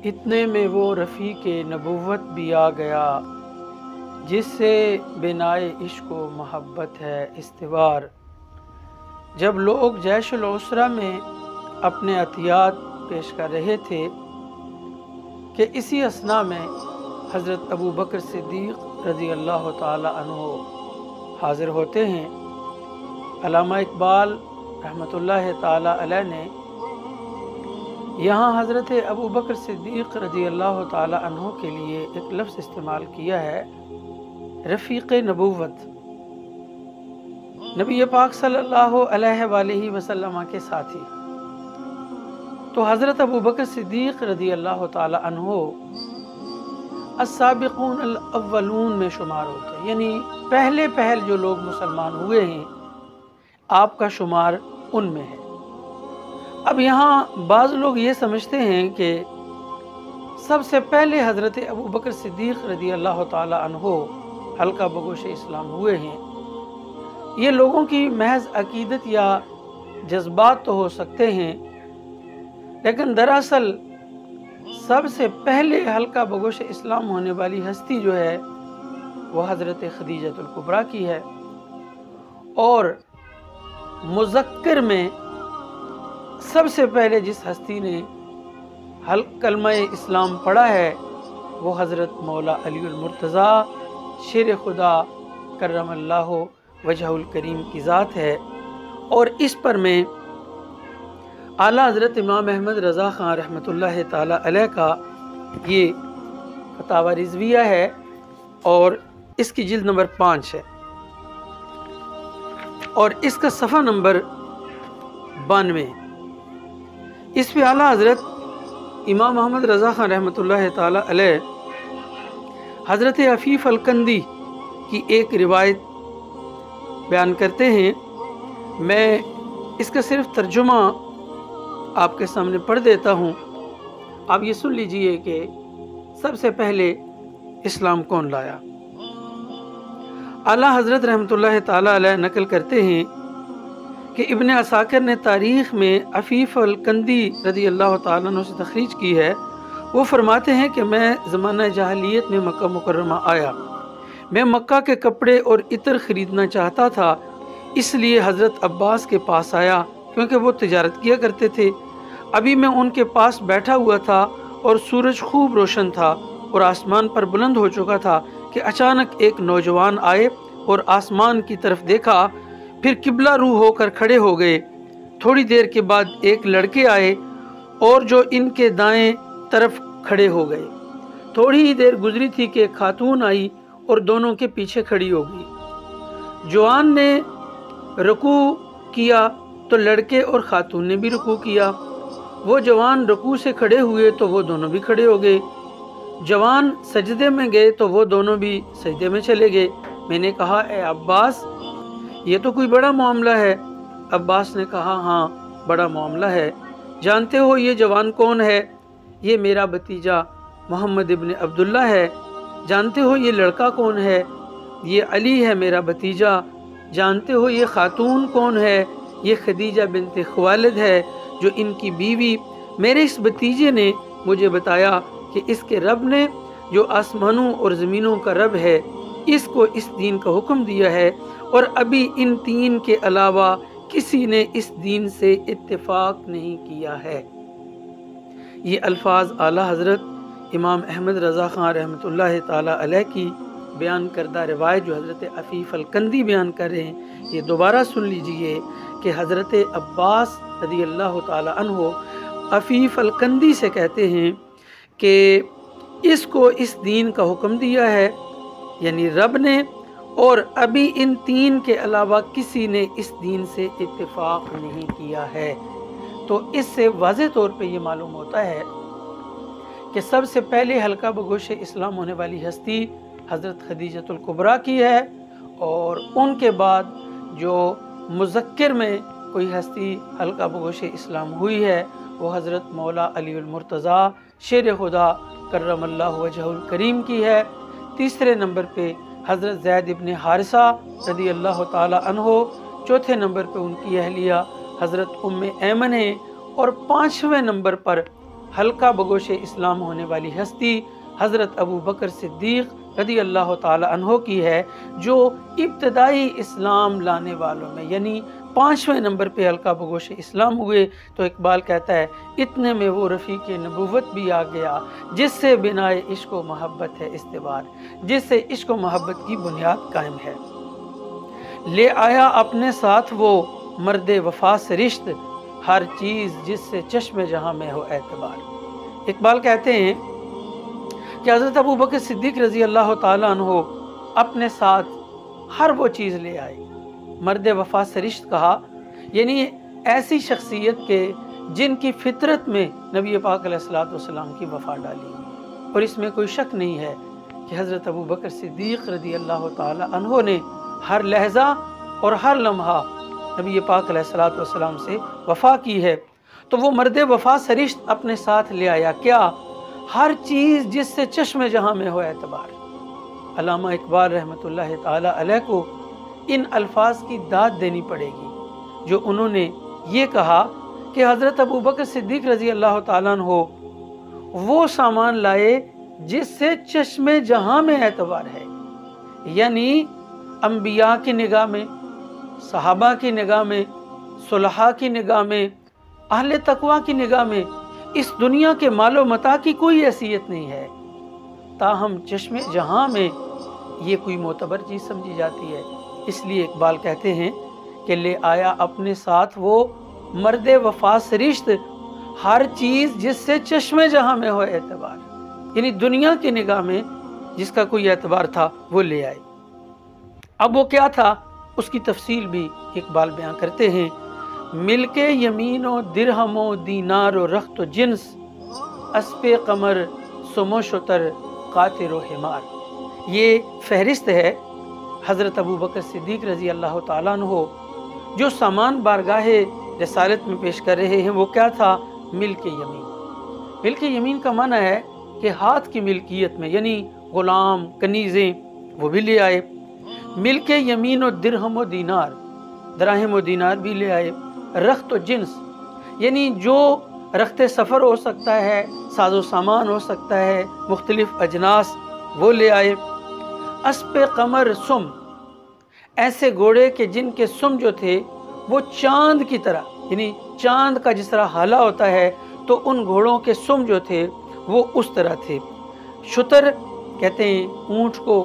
اتنے میں وہ رفیق نبوت بھی آ گیا، جس سے بنائے عشق و محبت ہے استوار۔ جب لوگ جیش العسرہ میں اپنے عطیات پیش کر رہے تھے کہ اسی اثناء میں حضرت ابو بکر صدیق رضی اللہ تعالی عنہ حاضر ہوتے ہیں۔ علامہ اقبال رحمۃ اللہ تعالی علیہ نے یہاں حضرت ابو بکر صدیق رضی اللہ تعالی عنہ کے لیے ایک لفظ استعمال کیا ہے، رفیق نبوت، نبی پاک صلی اللہ علیہ وآلہ وسلم کے ساتھی۔ تو حضرت ابو بکر صدیق رضی اللہ تعالی عنہ السابقون الاولون میں شمار ہوتے ہیں، یعنی پہلے جو لوگ مسلمان ہوئے ہیں آپ کا شمار ان میں ہے۔ اب یہاں بعض لوگ یہ سمجھتے ہیں کہ سب سے پہلے حضرت ابو بکر صدیق رضی اللہ تعالی عنہ حلقہ بگوش اسلام ہوئے ہیں۔ یہ لوگوں کی محض عقیدت یا جذبات تو ہو سکتے ہیں، لیکن دراصل سب سے پہلے حلقہ بگوش اسلام ہونے والی ہستی جو ہے وہ حضرت خدیجہ الکبریٰ کی ہے، اور مذکر میں سب سے پہلے جس ہستی نے کلمہ اسلام پڑھا ہے وہ حضرت مولا علی المرتضیٰ شیر خدا کرم اللہ وجہ الکریم کی ذات ہے۔ اور اس پر میں اعلیٰ حضرت امام احمد رضا خان رحمۃ اللہ تعالی علیہ کا یہ فتاوی رضویہ ہے، اور اس کی جلد نمبر 5 ہے، اور اس کا صفحہ نمبر 92۔ اس پہ اعلیٰ حضرت امام محمد رضا خان رحمۃ اللہ تعالی علیہ حضرت عفیف الکندی کی ایک روایت بیان کرتے ہیں۔ میں اس کا صرف ترجمہ آپ کے سامنے پڑھ دیتا ہوں، آپ یہ سن لیجئے کہ سب سے پہلے اسلام کون لایا۔ اعلیٰ حضرت رحمۃ اللہ تعالی علیہ نقل کرتے ہیں کہ ابن عساکر نے تاریخ میں عفیف الکندی رضی اللہ تعالیٰ عنہ سے تخریج کی ہے۔ وہ فرماتے ہیں کہ میں زمانہ جاہلیت میں مکہ مکرمہ آیا، میں مکہ کے کپڑے اور عطر خریدنا چاہتا تھا، اس لیے حضرت عباس کے پاس آیا کیونکہ وہ تجارت کیا کرتے تھے۔ ابھی میں ان کے پاس بیٹھا ہوا تھا اور سورج خوب روشن تھا اور آسمان پر بلند ہو چکا تھا کہ اچانک ایک نوجوان آئے اور آسمان کی طرف دیکھا، پھر قبلہ رو ہو کر کھڑے ہو گئے۔ تھوڑی دیر کے بعد ایک لڑکے آئے اور جو ان کے دائیں طرف کھڑے ہو گئے۔ تھوڑی ہی دیر گزری تھی کہ ایک خاتون آئی اور دونوں کے پیچھے کھڑی ہو گئی۔ جوان نے رکوع کیا تو لڑکے اور خاتون نے بھی رکوع کیا۔ وہ جوان رکوع سے کھڑے ہوئے تو وہ دونوں بھی کھڑے ہو گئے۔ جوان سجدے میں گئے تو وہ دونوں بھی سجدے میں چلے گئے۔ میں نے کہا، اے عباس، یہ تو کوئی بڑا معاملہ ہے۔ عباس نے کہا، ہاں بڑا معاملہ ہے۔ جانتے ہو یہ جوان کون ہے؟ یہ میرا بھتیجا محمد ابن عبداللہ ہے۔ جانتے ہو یہ لڑکا کون ہے؟ یہ علی ہے میرا بھتیجا۔ جانتے ہو یہ خاتون کون ہے؟ یہ خدیجہ بنت خوالد ہے جو ان کی بیوی۔ میرے اس بھتیجے نے مجھے بتایا کہ اس کے رب نے جو آسمانوں اور زمینوں کا رب ہے اس کو اس دین کا حکم دیا ہے، اور ابھی ان تین کے علاوہ کسی نے اس دین سے اتفاق نہیں کیا ہے۔ یہ الفاظ اعلیٰ حضرت امام احمد رضا خان رحمۃ اللہ تعالی علیہ کی بیان کردہ روایت جو حضرت عفیف الکندی بیان کر رہے ہیں، یہ دوبارہ سن لیجئے کہ حضرت عباس رضی اللہ تعالی عنہ عفیف الکندی سے کہتے ہیں کہ اس کو اس دین کا حکم دیا ہے، یعنی رب نے، اور ابھی ان تین کے علاوہ کسی نے اس دین سے اتفاق نہیں کیا ہے۔ تو اس سے واضح طور پہ یہ معلوم ہوتا ہے کہ سب سے پہلے حلقہ بگوش اسلام ہونے والی ہستی حضرت خدیجہ الکبریٰ کی ہے، اور ان کے بعد جو مذکر میں کوئی ہستی حلقہ بگوش اسلام ہوئی ہے وہ حضرت مولا علی المرتضیٰ شیر خدا کرم اللہ وجہ الکریم کی ہے۔ تیسرے نمبر پہ حضرت زید ابن حارثہ رضی اللہ تعالی عنہ، چوتھے نمبر پہ ان کی اہلیہ حضرت ام ایمن ہے، اور پانچویں نمبر پر हल्का बगोश इस्लाम होने वाली हस्ती हज़रत अबू बकर सिद्दीक़ रज़ी अल्लाह ताला अन्हो की है, जो इब्तदाई इस्लाम लाने वालों में यानी 5वें नंबर पे हल्का बगोश इस्लाम हुए। तो इकबाल कहता है इतने में वो रफ़ीक़ नबुव्वत भी आ गया, जिससे बिनाए इश्क व मोहब्बत है इस्तेबार, जिससे इश्क व मोहब्बत की बुनियाद कायम है। ले आया अपने साथ वो मर्द वफा सरिश्त, हर चीज़ जिससे चश्मे जहाँ में हो एतबार। इकबाल कहते हैं कि हज़रत अबू बकर सिद्दीक़ रज़ी अल्लाह ताला अन्हो अपने साथ हर वो चीज़ ले आए। मर्द वफा सरिश्त कहा यानी ऐसी शख्सियत के जिनकी फितरत में नबी पाक अलैहिस्सलातु वस्सलाम की वफ़ा डाली। और इसमें कोई शक नहीं है कि हज़रत अबू बकर सिद्दीक़ रज़ी अल्लाह ताला अन्हो ने हर लहजा और हर लम्हा नबी पाक अलैहिस्सलातु वस्सलाम से वफ़ा की है। तो वो मर्द वफ़ा सरिश्त अपने साथ ले आया क्या? हर चीज़ जिससे चश्मे जहाँ में हो एतबार। अल्लामा इकबाल रहमतुल्लाह ताला अलैह को इन अल्फाज की दाद देनी पड़ेगी जो उन्होंने ये कहा कि हज़रत अबू बकर सिद्दीक़ रज़ी अल्लाह ताला अन्हो वो सामान लाए जिससे चश्मे जहाँ में एतबार है, यानी अंबिया की निगाह में, सहाबा की निगाह में, सुलहा की निगाह में, अहले तकवा की निगाह में इस दुनिया के मालो मता की कोई हैसियत नहीं है, ताहम चश्मे जहाँ में ये कोई मोतबर चीज़ समझी जाती है। इसलिए इकबाल कहते हैं कि ले आया अपने साथ वो मर्द वफा सरिश्त, हर चीज़ जिससे चश्मे जहाँ में हो एतबार, यानी दुनिया की निगाह में जिसका कोई एतबार था वो ले आए। अब वो क्या था उसकी तफसील भी इकबाल बयां करते हैं। मिलके यमीनो दिरहमो दीनारो रख्त जिन्स, अस्पे कमर सुमो शुतर कातिरो हिमार। ये फहरिस्त है हज़रत अबू बकर सिद्दीक़ रज़ी अल्लाह ताला अन्हो जो सामान बारगाहे रसालत में पेश कर रहे हैं। वो क्या था? मिल्क यमीन। मिल्क यमीन का माना है कि हाथ की मिल्कियत में, यानी ग़ुलाम कनीज़ें वो भी ले आए। मिल्क यमीन और दिरहम व दीनार, दराहिम व दीनार भी ले आए। रख्त व जिन्स यानी जो रख्त सफ़र हो सकता है, साजो सामान हो सकता है, मुख्तलिफ अजनास वो ले आए। अस्पे कमर सुम, ऐसे घोड़े के जिनके सुम जो थे वो चांद की तरह, यानी चांद का जिस तरह हाला होता है तो उन घोड़ों के सुम जो थे वो उस तरह थे। शुतर कहते हैं ऊँट को,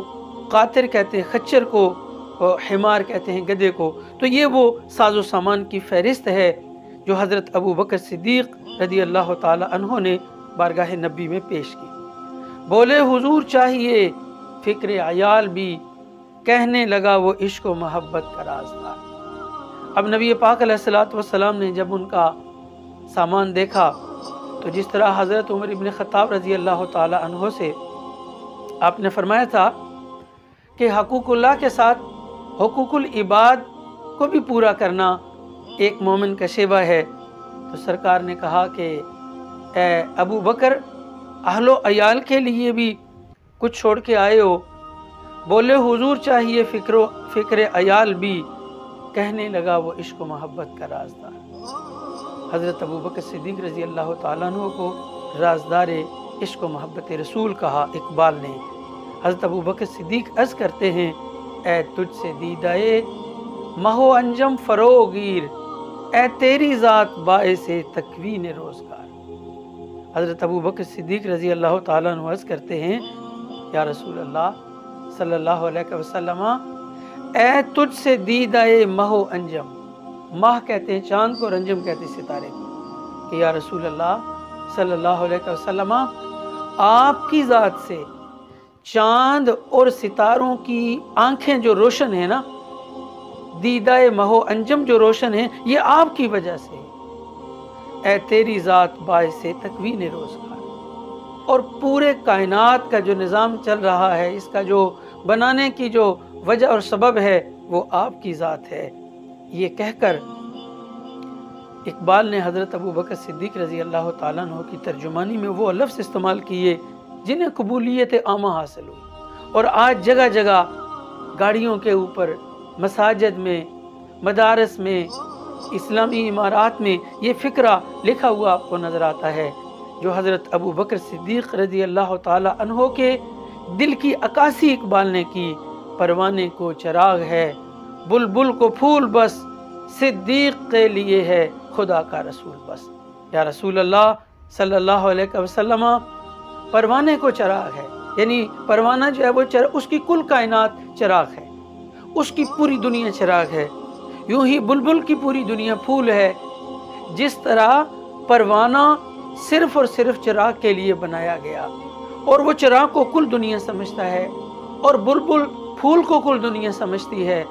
कातिर कहते हैं खच्चर को, और हिमार कहते हैं गधे को। तो ये वो साजो सामान की फहरिस्त है जो हज़रत अबू बकर सिद्दीक़ रज़ी अल्लाह ताला अन्हो ने बारगाह नबी में पेश की। बोले हुजूर चाहिए फ़िक्र अयाल भी, कहने लगा वो इश्क व मोहब्बत का राज़दार। अब नबी पाक अलैहिस्सलातु वस्सलाम ने जब उनका सामान देखा तो जिस तरह हज़रत उमर इब्न ख़त्ताब रज़ी अल्लाह ताला अन्हो से आपने फरमाया था कि हकूक़ुल्लाह के साथ हुकूकुल इबाद को भी पूरा करना एक मोमिन का शेवा है, तो सरकार ने कहा कि ए अबू बकर, अहलो अयाल के लिए भी कुछ छोड़ के आए हो। बोले हुजूर चाहिए फ़िक्र अयाल भी, कहने लगा वो इश्क व मोहब्बत का राज़दार। हज़रत अबू बकर सिद्दीक़ रज़ी अल्लाह ताला अन्हु को राज़दार इश्क व मोहब्बत रसूल कहा। इकबाल ने हज़रत अबू बकर सिद्दीक़ अर्ज़ करते हैं, ए तुझसे दीदाए महो अंजम फ़रोगीर, ए तेरी ज़ात बाइसे तकवीन रोज़गार। हज़रत अबू बकर सिद्दीक़ रज़ी अल्लाह ताला अन्हु अर्ज़ करते हैं, या रसूल अल्लाह सल्लल्लाहु अलैहि वसल्लम, ए तुझसे दीदाए महो अंजम, माह कहते हैं चाँद को और अंजम कहते हैं सितारे को, कि या रसूल अल्लाह सल्लल्लाहु अलैहि वसल्लम, आपकी ज़ात से चाँद और सितारों की आंखें जो रोशन है ना, दीदाए महो अंजम जो रोशन है, ये आपकी वजह से। ए तेरी ज़ात बाइसे तकवीन रोज़गार, और पूरे कायनात का जो निज़ाम चल रहा है, इसका जो बनाने की जो वजह और सबब है वो आपकी ज़ात है। ये कहकर इकबाल ने हज़रत अबू बकर सिद्दीक़ रज़ी अल्लाह ताला अन्हु की तर्जुमानी में वो लफ्ज़ इस्तेमाल किए जिन्हें कबूलियत आमा हासिल हुई। और आज जगह जगह गाड़ियों के ऊपर, मसाजिद में, मदारस में, इस्लामी इमारात में ये फ़िक्रा लिखा हुआ आपको नज़र आता है جو حضرت ابو بکر صدیق رضی اللہ تعالی عنہ کے دل کی عکاسی اقبال نے کی، پروانے کو چراغ ہے بلبل کو پھول بس، صدیق کے لیے ہے خدا کا رسول بس۔ یا رسول اللہ صلی اللہ علیہ وسلم، پروانے کو چراغ ہے، یعنی پروانہ جو ہے وہ اس کی کل کائنات چراغ ہے، اس کی پوری دنیا چراغ ہے۔ یوں ہی بلبل کی پوری دنیا پھول ہے، جس طرح پروانہ صرف اور صرف چراغ کے لیے بنایا گیا، اور وہ چراغ کو کل دنیا سمجھتا ہے، اور بلبل پھول کو کل دنیا سمجھتی ہے۔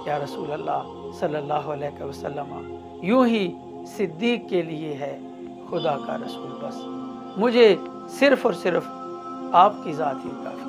یا رسول اللہ صلی اللہ علیہ وسلم، یوں ہی صدیق کے لیے ہے خدا کا رسول بس، مجھے صرف اور صرف آپ کی ذات ہی کافی۔